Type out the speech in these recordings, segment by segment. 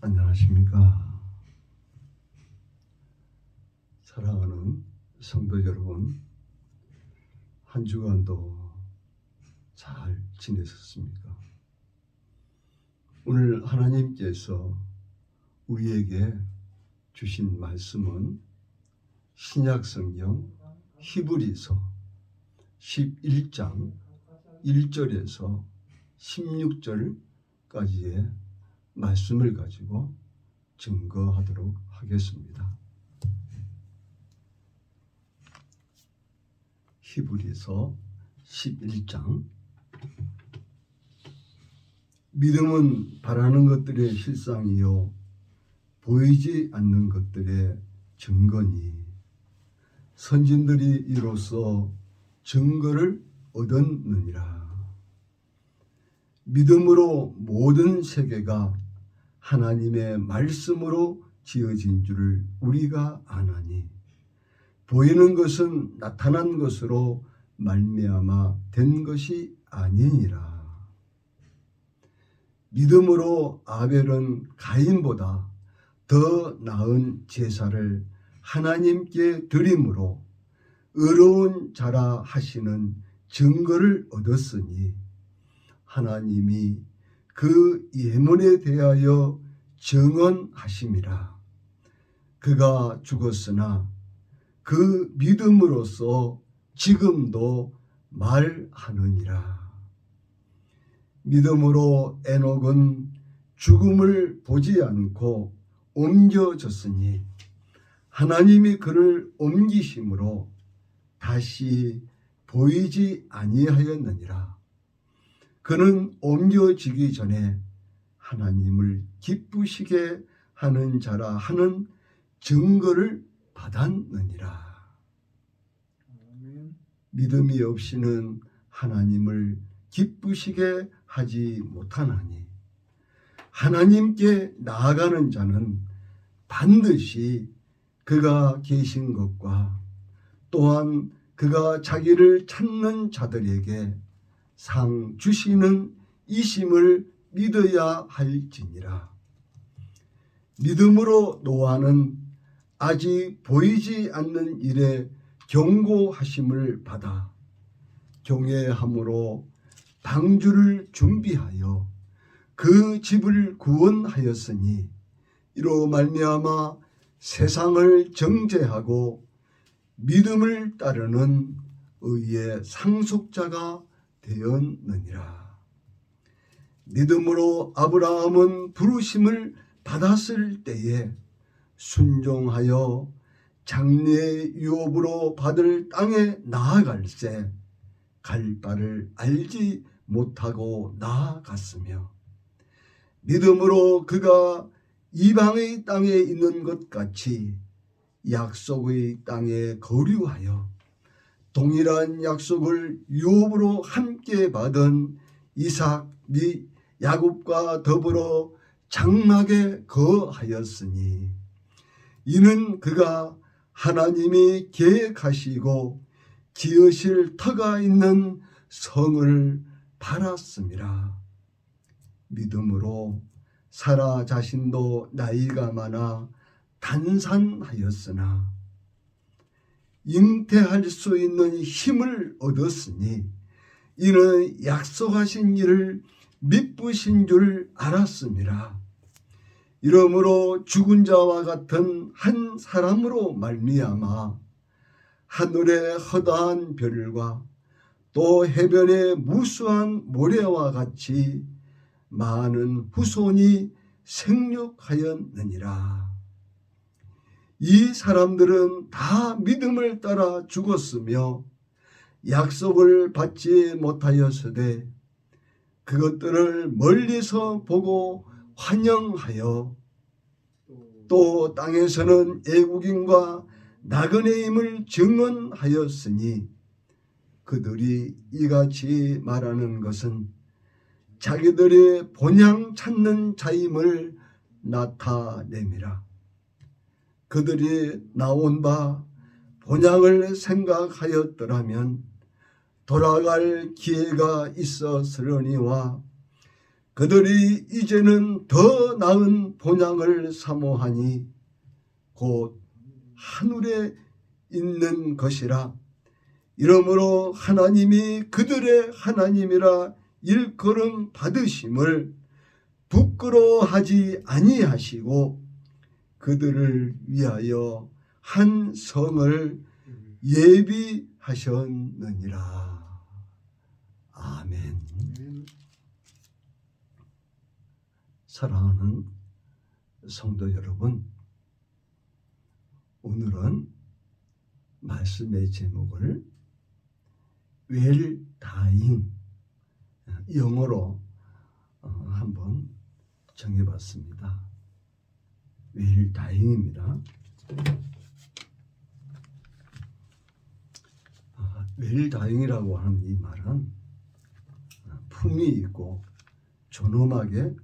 안녕하십니까. 사랑하는 성도 여러분, 한 주간도 잘 지내셨습니까? 오늘 하나님께서 우리에게 주신 말씀은 신약성경 히브리서 11장 1절에서 16절까지의 말씀을 가지고 증거하도록 하겠습니다. 히브리서 11장. 믿음은 바라는 것들의 실상이요 보이지 않는 것들의 증거니 선진들이 이로써 증거를 얻었느니라. 믿음으로 모든 세계가 하나님의 말씀으로 지어진 줄을 우리가 아나니 보이는 것은 나타난 것으로 말미암아 된 것이 아니니라. 믿음으로 아벨은 가인보다 더 나은 제사를 하나님께 드림으로 의로운 자라 하시는 증거를 얻었으니 하나님이 그 예문에 대하여 증언하심이라. 그가 죽었으나 그 믿음으로써 지금도 말하느니라. 믿음으로 에녹은 죽음을 보지 않고 옮겨졌으니 하나님이 그를 옮기심으로 다시 보이지 아니하였느니라. 그는 옮겨지기 전에 하나님을 기쁘시게 하는 자라 하는 증거를 받았느니라. 믿음이 없이는 하나님을 기쁘시게 하지 못하나니 하나님께 나아가는 자는 반드시 그가 계신 것과 또한 그가 자기를 찾는 자들에게 상 주시는 이심을 믿어야 할지니라. 믿음으로 노아는 아직 보이지 않는 일에 경고하심을 받아 경외함으로 방주를 준비하여 그 집을 구원하였으니 이로 말미암아 세상을 정죄하고 믿음을 따르는 의의 상속자가 되었느니라. 믿음으로 아브라함은 부르심을 받았을 때에 순종하여 장래의 유업으로 받을 땅에 나아갈새 갈 바를 알지 못하고 나아갔으며 믿음으로 그가 이방의 땅에 있는 것 같이 약속의 땅에 거류하여 동일한 약속을 유업으로 함께 받은 이삭 및 야곱과 더불어 장막에 거하였으니 이는 그가 하나님이 계획하시고 지으실 터가 있는 성을 바랐음이라. 믿음으로 사라 자신도 나이가 많아 단산하였으나 잉태할 수 있는 힘을 얻었으니 이는 약속하신 일을 미쁘신 줄 알았음이라. 이러므로 죽은 자와 같은 한 사람으로 말미암아 하늘의 허다한 별과 또 해변의 무수한 모래와 같이 많은 후손이 생육하였느니라. 이 사람들은 다 믿음을 따라 죽었으며 약속을 받지 못하였으되 그것들을 멀리서 보고 환영하여 또 땅에서는 애국인과 나그네임을 증언하였으니 그들이 이같이 말하는 것은 자기들의 본향 찾는 자임을 나타내미라. 그들이 나온 바 본향을 생각하였더라면 돌아갈 기회가 있었으려니와 그들이 이제는 더 나은 본향을 사모하니 곧 하늘에 있는 것이라. 이러므로 하나님이 그들의 하나님이라 일컬음 받으심을 부끄러워하지 아니하시고 그들을 위하여 한 성을 예비하셨느니라. 아멘. 사랑하는 성도 여러분, 오늘은 말씀의 제목을 Well Dying, 영어로 한번 정해봤습니다. Well Dying입니다. Well Dying이라고 하는 이 말은 품이 있고 존엄하게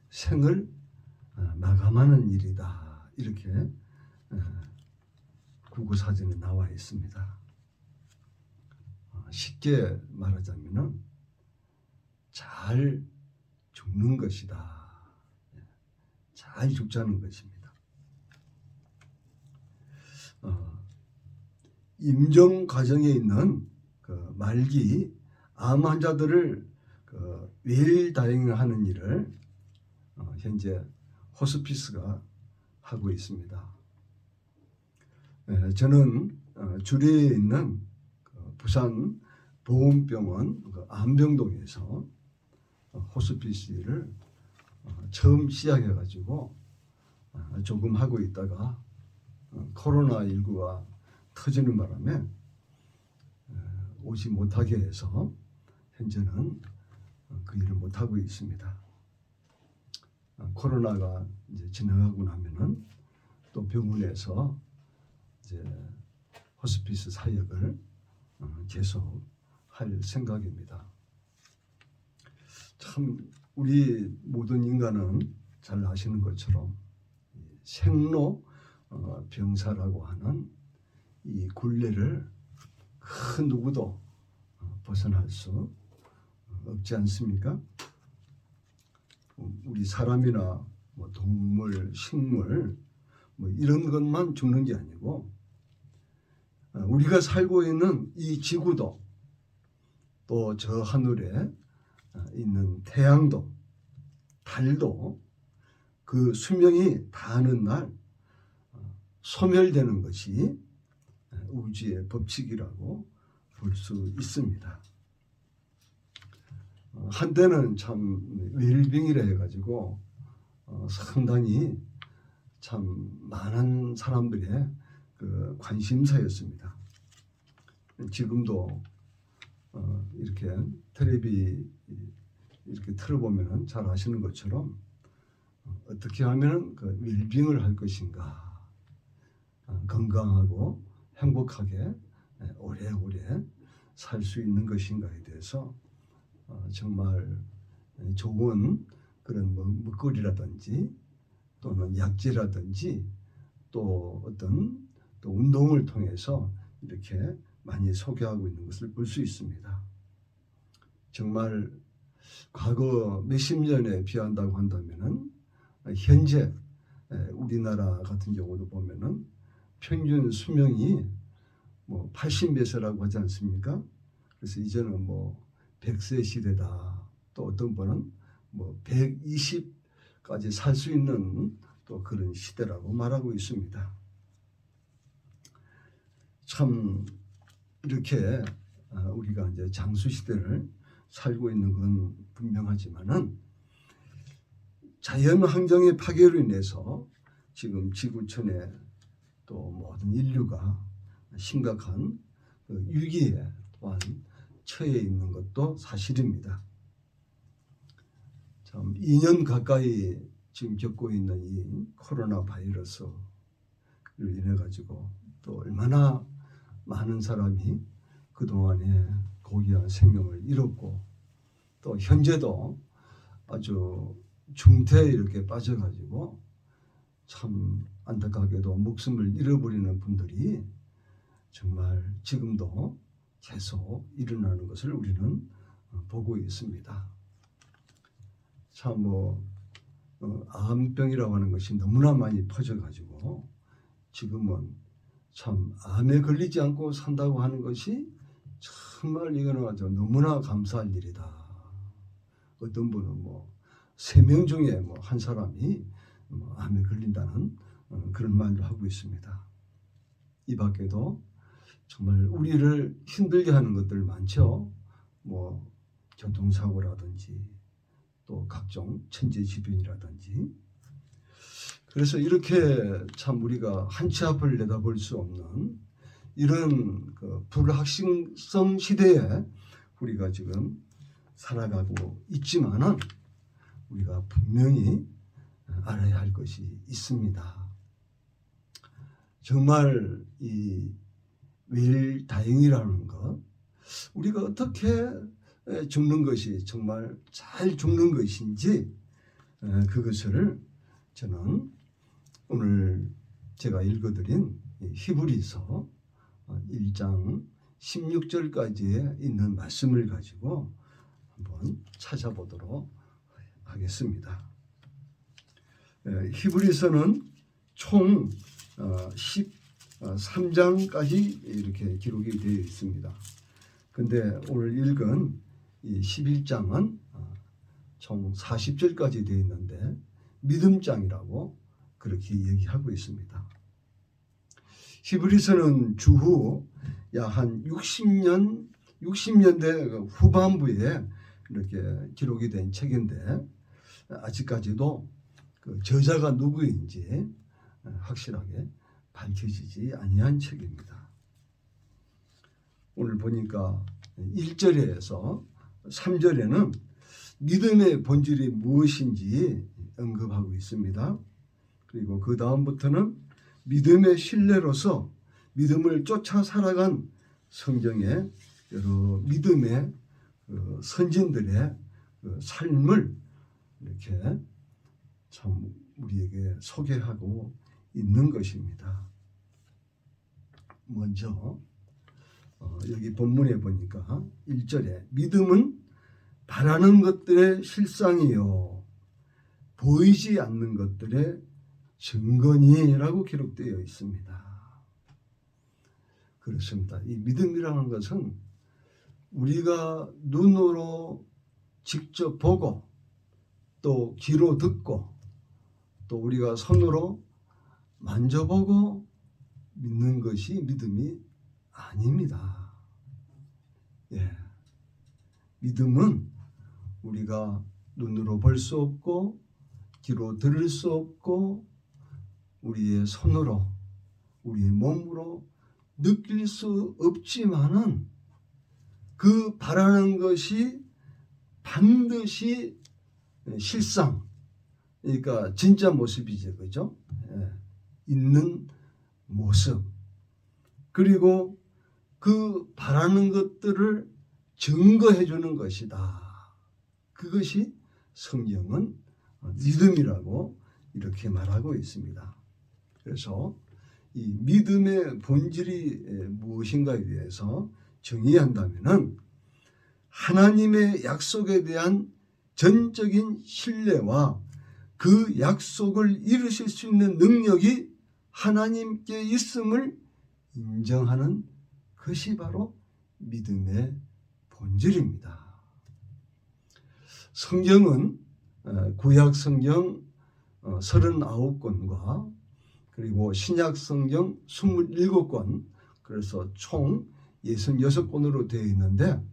생을 마감하는 일이다, 이렇게 국어사전에 나와 있습니다. 쉽게 말하자면 잘 죽는 것이다, 잘 죽자는 것입니다. 임종 과정에 있는 그 말기 암 환자들을 웰 다잉하는 일을 현재 호스피스가 하고 있습니다. 저는 주리에 있는 부산 보훈병원 안병동에서 호스피스 일을 처음 시작해가지고 조금 하고 있다가 코로나19가 터지는 바람에 오지 못하게 해서 현재는 그 일을 못하고 있습니다. 코로나가 이제 지나가고 나면은 또 병원에서 이제 호스피스 사역을 계속 할 생각입니다. 참 우리 모든 인간은 잘 아시는 것처럼 생로 병사라고 하는 이 굴레를 그 누구도 벗어날 수 없지 않습니까? 우리 사람이나 뭐 동물, 식물 뭐 이런 것만 죽는 게 아니고 우리가 살고 있는 이 지구도 또 저 하늘에 있는 태양도 달도 그 수명이 다하는 날 소멸되는 것이 우주의 법칙이라고 볼 수 있습니다. 한때는 참 웰빙이라 해가지고 상당히 참 많은 사람들의 그 관심사였습니다. 지금도 이렇게 텔레비 이렇게 틀어보면 잘 아시는 것처럼 어떻게 하면 그 웰빙을 할 것인가, 건강하고 행복하게 오래오래 살 수 있는 것인가에 대해서 정말 좋은 그런 먹거리라든지 또는 약재라든지 또 어떤 또 운동을 통해서 이렇게 많이 소개하고 있는 것을 볼 수 있습니다. 정말 과거 몇십 년에 비한다고 한다면은 현재 우리나라 같은 경우도 보면은 평균 수명이 뭐 80몇 세라고 하지 않습니까? 그래서 이제는 뭐 100세 시대다. 또 어떤 분은 뭐 120까지 살 수 있는 또 그런 시대라고 말하고 있습니다. 참 이렇게 우리가 이제 장수 시대를 살고 있는 건 분명하지만은 자연 환경의 파괴로 인해서 지금 지구촌에 또 모든 인류가 심각한 위기에 또한 처해 있는 것도 사실입니다. 참 2년 가까이 지금 겪고 있는 이 코로나 바이러스로 인해 가지고 또 얼마나 많은 사람이 그동안에 고귀한 생명을 잃었고 또 현재도 아주 중태에 이렇게 빠져가지고 참 안타깝게도 목숨을 잃어버리는 분들이 정말 지금도 계속 일어나는 것을 우리는 보고 있습니다. 참 암병이라고 하는 것이 너무나 많이 퍼져가지고 지금은 참 암에 걸리지 않고 산다고 하는 것이 정말 이거는 아주 너무나 감사할 일이다. 어떤 분은 3명 중에 한 사람이 암에 걸린다는 그런 말도 하고 있습니다. 이 밖에도 정말 우리를 힘들게 하는 것들 많죠. 교통사고라든지 또 각종 천재지변이라든지. 그래서 이렇게 참 우리가 한치 앞을 내다볼 수 없는 이런 불확실성 시대에 우리가 지금 살아가고 있지만은 우리가 분명히 알아야 할 것이 있습니다. 정말 이 웰다잉이라는 것, 우리가 어떻게 죽는 것이 정말 잘 죽는 것인지 그것을 저는 오늘 제가 읽어드린 히브리서 1장 16절까지에 있는 말씀을 가지고 한번 찾아보도록 하겠습니다. 히브리서는 총 13장까지 이렇게 기록이 되어 있습니다. 근데 오늘 읽은 이 11장은 총 40절까지 되어 있는데 믿음장이라고 그렇게 얘기하고 있습니다. 히브리서는 주후 약 한 60년대 후반부에 이렇게 기록이 된 책인데 아직까지도 그 저자가 누구인지 확실하게 밝혀지지 아니한 책입니다. 오늘 보니까 1절에서 3절에는 믿음의 본질이 무엇인지 언급하고 있습니다. 그리고 그 다음부터는 믿음의 신뢰로서 믿음을 쫓아 살아간 성경의 여러 믿음의 선진들의 삶을 이렇게 참 우리에게 소개하고 있는 것입니다. 먼저 여기 본문에 보니까 1절에 믿음은 바라는 것들의 실상이요 보이지 않는 것들의 증거니라고 기록되어 있습니다. 그렇습니다. 이 믿음이라는 것은 우리가 눈으로 직접 보고 또 귀로 듣고 또 우리가 손으로 만져보고 믿는 것이 믿음이 아닙니다. 믿음은 우리가 눈으로 볼 수 없고 귀로 들을 수 없고 우리의 손으로 우리의 몸으로 느낄 수 없지만은 그 바라는 것이 반드시 실상, 그러니까 진짜 모습이죠, 그죠? 있는 모습. 그리고 그 바라는 것들을 증거해 주는 것이다. 그것이 성경은 믿음이라고 이렇게 말하고 있습니다. 그래서 이 믿음의 본질이 무엇인가에 대해서 정의한다면은 하나님의 약속에 대한 전적인 신뢰와 그 약속을 이루실 수 있는 능력이 하나님께 있음을 인정하는 것이 바로 믿음의 본질입니다. 성경은 구약 성경 39권과 그리고 신약 성경 27권, 그래서 총 66권으로 되어 있는데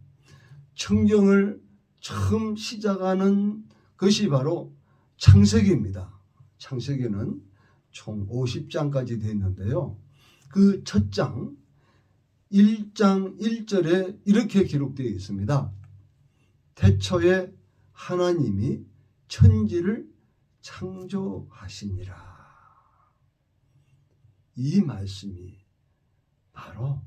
성경을 처음 시작하는 것이 바로 창세기입니다. 창세기는 총 50장까지 되어 있는데요. 그 첫 장 1장 1절에 이렇게 기록되어 있습니다. 태초에 하나님이 천지를 창조하시니라. 이 말씀이 바로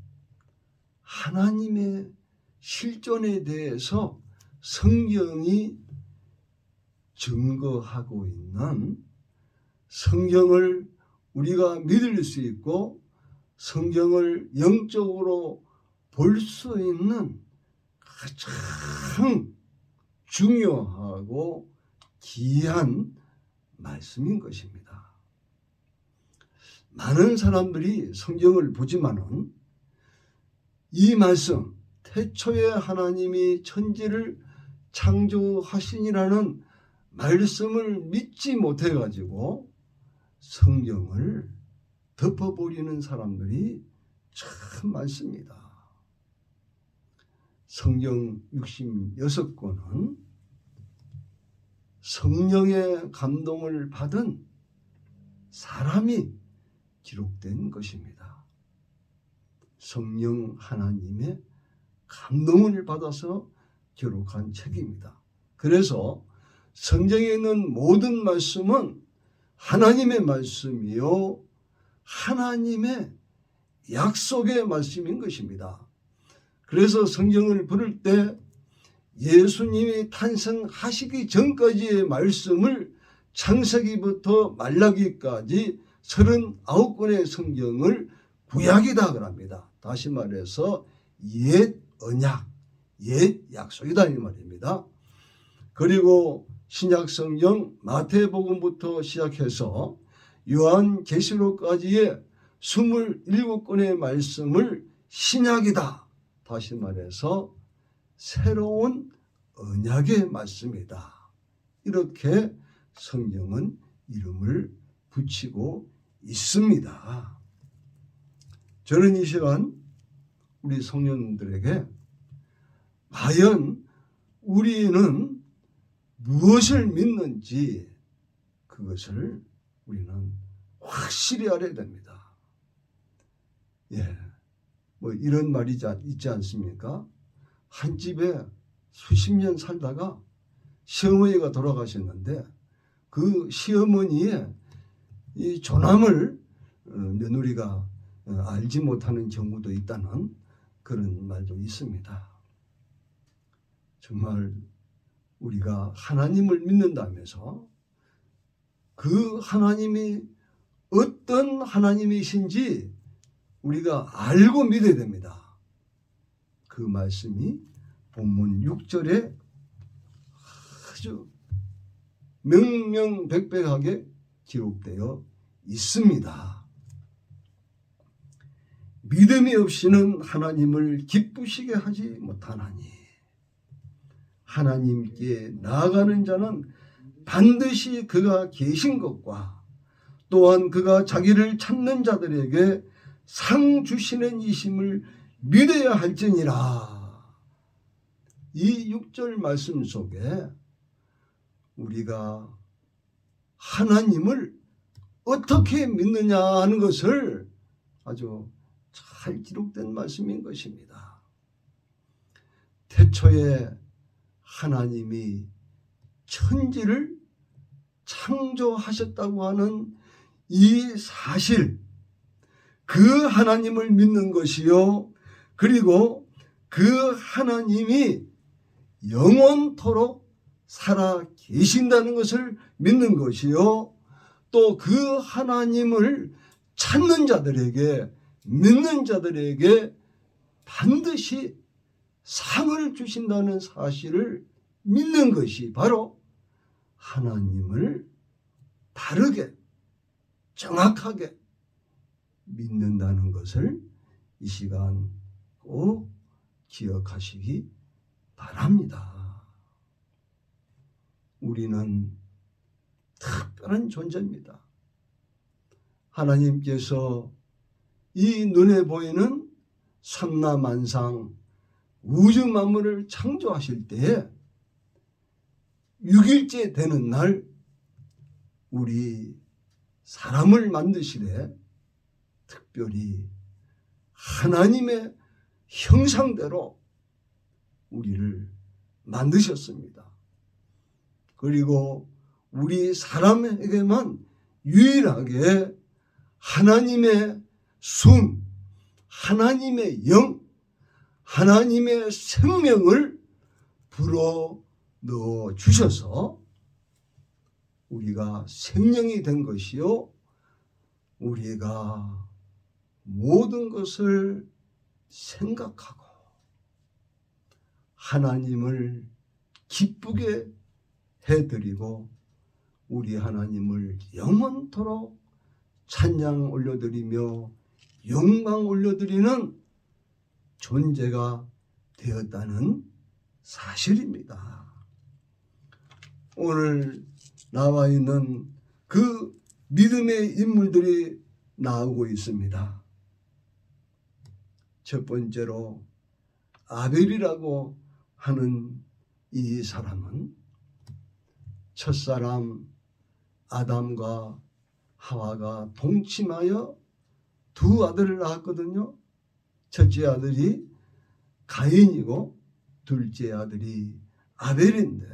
하나님의 실존에 대해서 성경이 증거하고 있는, 성경을 우리가 믿을 수 있고 성경을 영적으로 볼 수 있는 가장 중요하고 귀한 말씀인 것입니다. 많은 사람들이 성경을 보지만은 이 말씀, 태초에 하나님이 천지를 창조하시니라는 말씀을 믿지 못해가지고 성경을 덮어버리는 사람들이 참 많습니다. 성경 66권은 성령의 감동을 받은 사람이 기록된 것입니다. 성령 하나님의 감동을 받아서 기록한 책입니다. 그래서 성경에 있는 모든 말씀은 하나님의 말씀이요, 하나님의 약속의 말씀인 것입니다. 그래서 성경을 부를 때 예수님이 탄생하시기 전까지의 말씀을 창세기부터 말라기까지 39권의 성경을 구약이다 그럽니다. 다시 말해서 옛 언약, 옛 약속이다 이 말입니다. 그리고 신약 성경 마태복음부터 시작해서 요한계시록까지의 27권의 말씀을 신약이다. 다시 말해서 새로운 언약의 말씀이다. 이렇게 성경은 이름을 붙이고 있습니다. 저는 이 시간 우리 성령들에게 과연 우리는 무엇을 믿는지 그것을 우리는 확실히 알아야 됩니다. 뭐 이런 말이 있지 않습니까? 한 집에 수십 년 살다가 시어머니가 돌아가셨는데 그 시어머니의 이 조남을 며느리가 알지 못하는 경우도 있다는 그런 말도 있습니다. 정말 우리가 하나님을 믿는다면서 그 하나님이 어떤 하나님이신지 우리가 알고 믿어야 됩니다. 그 말씀이 본문 6절에 아주 명명백백하게 기록되어 있습니다. 믿음이 없이는 하나님을 기쁘시게 하지 못하나니 하나님께 나아가는 자는 반드시 그가 계신 것과 또한 그가 자기를 찾는 자들에게 상 주시는 이심을 믿어야 할지니라. 이 6절 말씀 속에 우리가 하나님을 어떻게 믿느냐 하는 것을 아주 잘 기록된 말씀인 것입니다. 태초에 하나님이 천지를 창조하셨다고 하는 이 사실, 그 하나님을 믿는 것이요, 그리고 그 하나님이 영원토록 살아 계신다는 것을 믿는 것이요, 또 그 하나님을 찾는 자들에게, 믿는 자들에게 반드시 상을 주신다는 사실을 믿는 것이 바로 하나님을 바르게 정확하게 믿는다는 것을 이 시간 꼭 기억하시기 바랍니다. 우리는 특별한 존재입니다. 하나님께서 이 눈에 보이는 삼라만상 우주 만물을 창조하실 때에 6일째 되는 날 우리 사람을 만드시되 특별히 하나님의 형상대로 우리를 만드셨습니다. 그리고 우리 사람에게만 유일하게 하나님의 숨, 하나님의 영, 하나님의 생명을 불어 넣어 주셔서 우리가 생명이 된 것이요, 우리가 모든 것을 생각하고 하나님을 기쁘게 해드리고 우리 하나님을 영원토록 찬양 올려드리며 영광 올려드리는 존재가 되었다는 사실입니다. 오늘 나와 있는 그 믿음의 인물들이 나오고 있습니다. 첫 번째로 아벨이라고 하는 이 사람은 첫사람 아담과 하와가 동침하여 두 아들을 낳았거든요. 첫째 아들이 가인이고 둘째 아들이 아벨인데,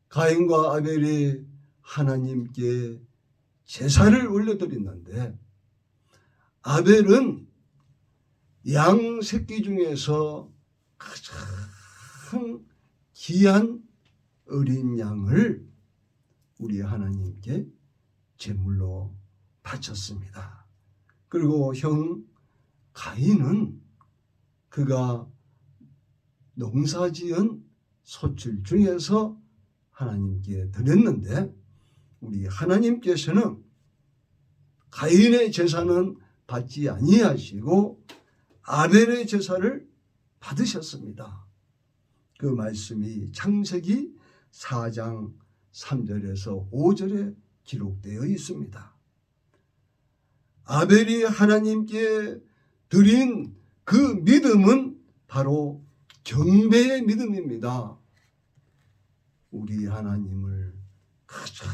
가인과 아벨이 하나님께 제사를 올려드렸는데, 아벨은 양 새끼 중에서 가장 귀한 어린 양을 우리 하나님께 제물로 바쳤습니다. 그리고 형 가인은 그가 농사지은 소출 중에서 하나님께 드렸는데, 우리 하나님께서는 가인의 제사는 받지 아니하시고 아벨의 제사를 받으셨습니다. 그 말씀이 창세기 4장 3절에서 5절에 기록되어 있습니다. 아벨이 하나님께 드린 그 믿음은 바로 경배의 믿음입니다. 우리 하나님을 가장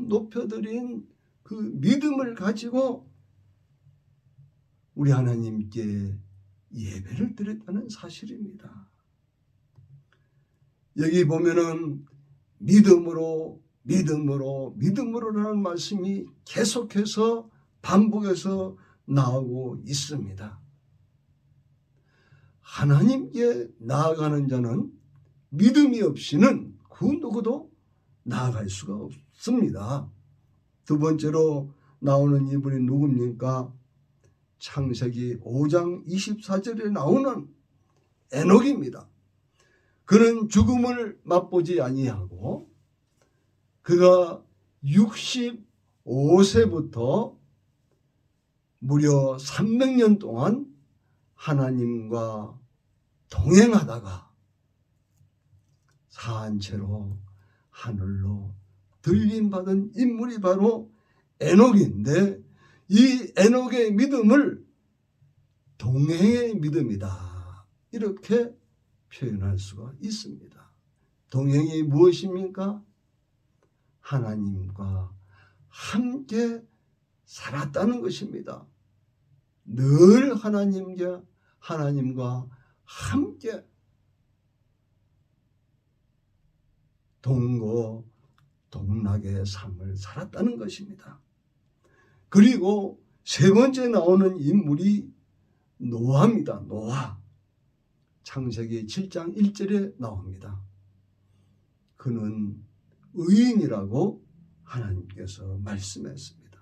높여드린 그 믿음을 가지고 우리 하나님께 예배를 드렸다는 사실입니다. 여기 보면은 믿음으로라는 말씀이 계속해서 반복해서 나오고 있습니다. 하나님께 나아가는 자는 믿음이 없이는 그 누구도 나아갈 수가 없습니다. 두 번째로 나오는 이분이 누굽니까? 창세기 5장 24절에 나오는 에녹입니다. 그는 죽음을 맛보지 아니하고 그가 65세부터 무려 300년 동안 하나님과 동행하다가 사한 채로 하늘로 들림받은 인물이 바로 에녹인데, 이 에녹의 믿음을 동행의 믿음이다, 이렇게 표현할 수가 있습니다. 동행이 무엇입니까? 하나님과 함께 살았다는 것입니다. 늘 하나님과 함께 동고동락의 삶을 살았다는 것입니다. 그리고 세 번째 나오는 인물이 노아입니다. 노아. 창세기 7장 1절에 나옵니다. 그는 의인이라고 하나님께서 말씀했습니다.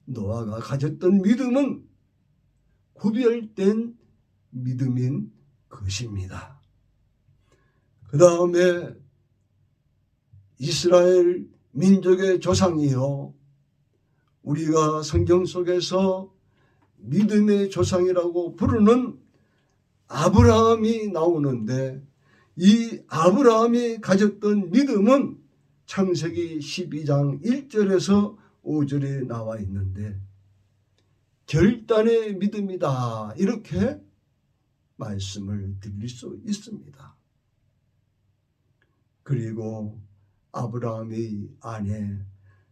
노아가 가졌던 믿음은 구별된 믿음인 것입니다. 그 다음에 이스라엘 민족의 조상이요, 우리가 성경 속에서 믿음의 조상이라고 부르는 아브라함이 나오는데, 이 아브라함이 가졌던 믿음은 창세기 12장 1절에서 5절에 나와 있는데, 결단의 믿음이다, 이렇게 말씀을 드릴 수 있습니다. 그리고 아브라함의 아내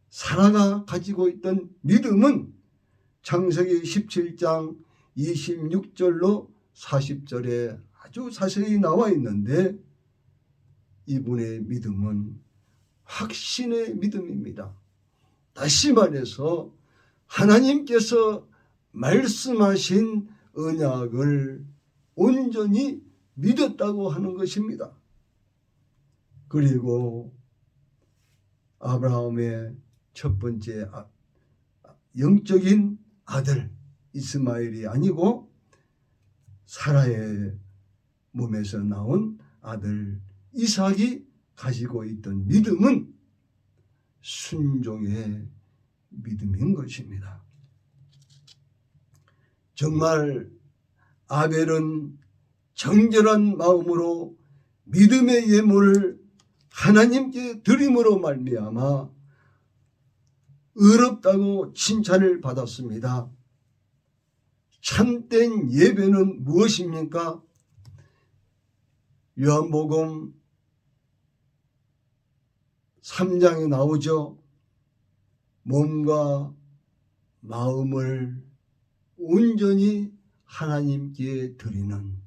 사라가 가지고 있던 믿음은 창세기 17장 26절로 40절에 아주 자세히 나와 있는데, 이분의 믿음은 확신의 믿음입니다. 다시 말해서 하나님께서 말씀하신 언약을 온전히 믿었다고 하는 것입니다. 그리고 아브라함의 첫 번째 영적인 아들 이스마엘이 아니고 사라의 몸에서 나온 아들 이삭이 가지고 있던 믿음은 순종의 믿음인 것입니다. 정말 아벨은 정결한 마음으로 믿음의 예물을 하나님께 드림으로 말미암아 의롭다고 칭찬을 받았습니다. 참된 예배는 무엇입니까? 요한복음 3장에 나오죠. 몸과 마음을 온전히 하나님께 드리는,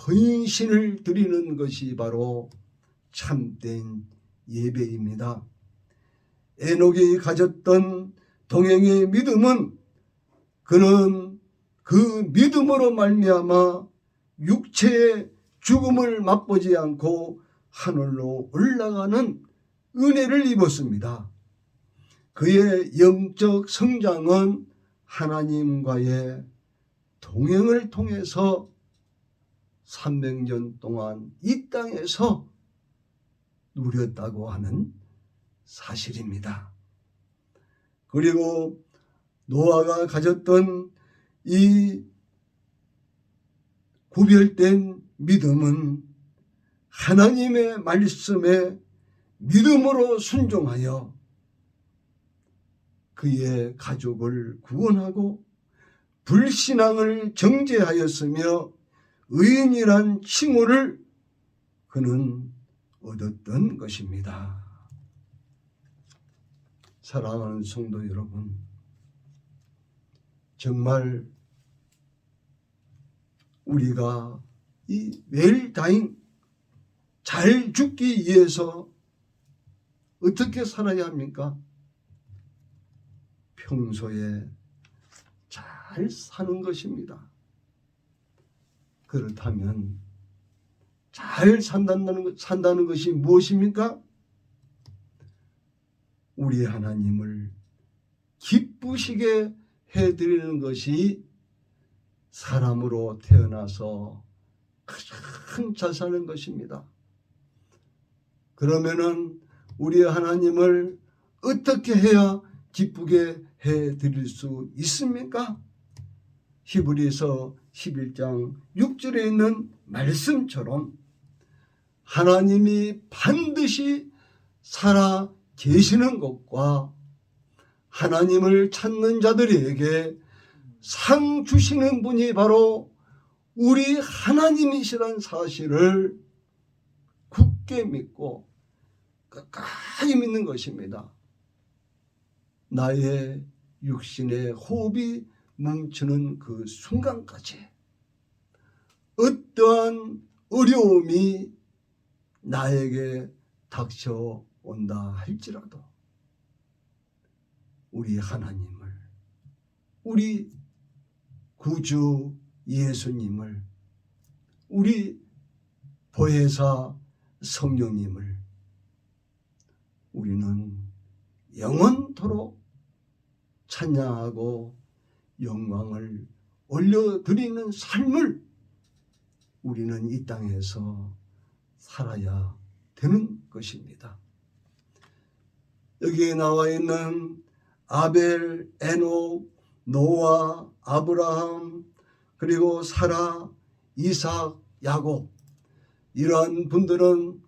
헌신을 드리는 것이 바로 참된 예배입니다. 에녹이 가졌던 동행의 믿음은 그는 그 믿음으로 말미암아 육체의 죽음을 맛보지 않고 하늘로 올라가는 은혜를 입었습니다. 그의 영적 성장은 하나님과의 동행을 통해서 300년 동안 이 땅에서 누렸다고 하는 사실입니다. 그리고 노아가 가졌던 이 구별된 믿음은 하나님의 말씀에 믿음으로 순종하여 그의 가족을 구원하고 불신앙을 정죄하였으며 의인이란 칭호를 그는 얻었던 것입니다. 사랑하는 성도 여러분, 정말 우리가 이 매일 다잉 잘 죽기 위해서 어떻게 살아야 합니까? 평소에 잘 사는 것입니다. 그렇다면 잘 산다는 것이 무엇입니까? 우리 하나님을 기쁘시게 해드리는 것이 사람으로 태어나서 가장 잘 사는 것입니다. 그러면은 우리 하나님을 어떻게 해야 기쁘게 해드릴 수 있습니까? 히브리서 11장 6절에 있는 말씀처럼 하나님이 반드시 살아 계시는 것과 하나님을 찾는 자들에게 상 주시는 분이 바로 우리 하나님이시란 사실을 굳게 믿고 끝까지 믿는 것입니다. 나의 육신의 호흡이 멈추는 그 순간까지 어떠한 어려움이 나에게 닥쳐온다 할지라도 우리 하나님을, 우리 구주 예수님을, 우리 보혜사 성령님을 우리는 영원토록 찬양하고 영광을 올려드리는 삶을 우리는 이 땅에서 살아야 되는 것입니다. 여기에 나와 있는 아벨, 에녹, 노아, 아브라함, 그리고 사라, 이삭, 야곱, 이러한 분들은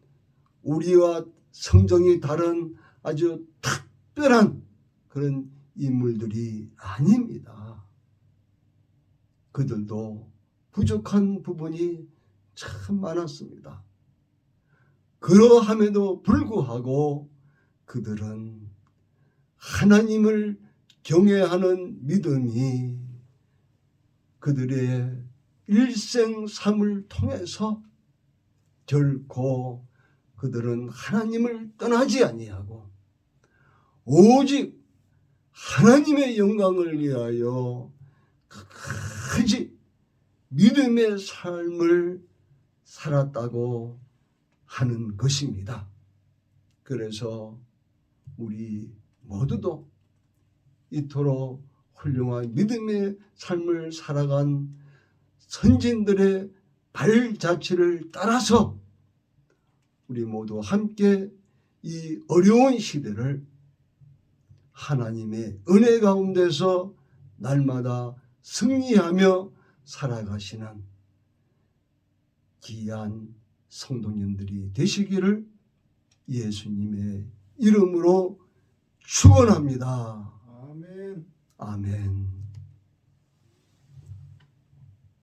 우리와 성정이 다른 아주 특별한 그런 인물들이 아닙니다. 그들도 부족한 부분이 참 많았습니다. 그러함에도 불구하고 그들은 하나님을 경외하는 믿음이 그들의 일생 삶을 통해서 결코 그들은 하나님을 떠나지 아니하고 오직 하나님의 영광을 위하여 끝까지 믿음의 삶을 살았다고 하는 것입니다. 그래서 우리 모두도 이토록 훌륭한 믿음의 삶을 살아간 선진들의 발자취를 따라서 우리 모두 함께 이 어려운 시대를 하나님의 은혜 가운데서 날마다 승리하며 살아가시는 귀한 성도님들이 되시기를 예수님의 이름으로 축원합니다. 아멘. 아멘.